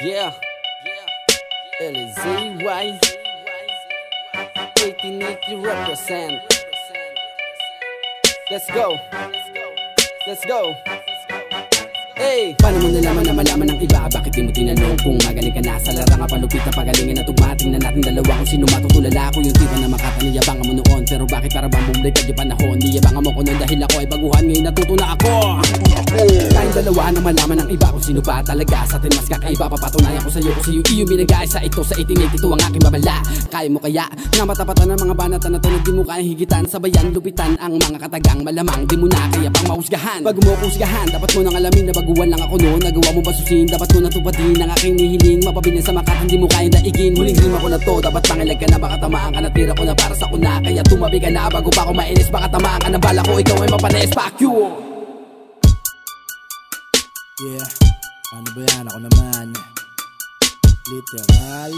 Yeah, LZY 1880 represent. Let's go. Let's go. Hey! Paano mo nalaman na malaman ng iba? Bakit di mo tinanong kung magaling ka na sa larang? Palupit na pagalingan na tugmating na natin dalawa. Kung sino matutulala ko yung tipo na makataniyabang mo noon. Pero bakit para bang bumalik yung panahon? Niyabangan mo ko noon dahil ako ay baguhan. Ngayon natuto na ako. Tayong dalawa na malaman ng iba kung sino ba talaga sa atin mas kakaiba. Papatunayan ko sa'yo kung sa'yo iyo binagay sa ito. Sa 1882 ang aking babala. Kaya mo kaya nga matapatan ng mga banatan na to na di mo kaya higitan. Sabayan lupitan ang mga katagang malamang di mo na kaya pang mahusgahan. Bago mo kusgahan dapat mo nang alamin na baguhan lang ako noon. Nagawa mo ba susin? Dapat ko natupatin ang aking nihiling. Mapabilis sa makat hindi mo kayang daigin. Huling rima ko na to dapat pangilag ka na. Baka tamaan ka na tira ko na para sa kuna. Kaya tumabi ka na bago pa ako mainis. Baka tamaan ka na bala ko ikaw ay mapanis. Fuck you! Yeah, ano ba yan? Ako naman literal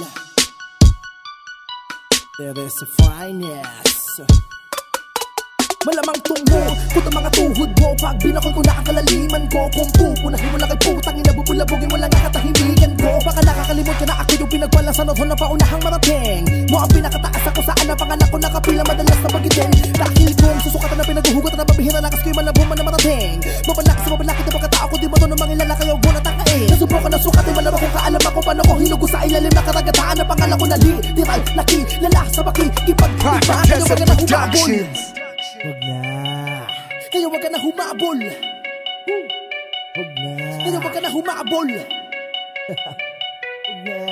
Teresa Finest. Malamang tungo, puta mga tuhod mo. Pag binakol ko nakakalaliman ko. Kung pupunahin mo lang kay putang ina, bubulabugin mo lang ang katahimikan ko. Baka nakakalimot ka na ako yung pinagpalasan at na paunahang marating mo ang pinakataas ako saan ang pangalan ko nakapila madalas na bagitin. Dahil kung susukatan na pinaghuhugot na mabihira na kaskoy malabong man na marating. Mabalaki sa mabalaki na pagkatao ko di mo to na mga lalaki yung buwan at takain. Nasubukan na sukatin malamang kung kaalam ako paano ko hinugo sa ilalim na karagataan. Ang pangalan ko na literal, laki, lala sa baki, ipag-iba. Kaya wag ka na humabol. Wag na. Kaya wag ka na humabol. Wag na. Kaya wag ka na humabol. Wag na.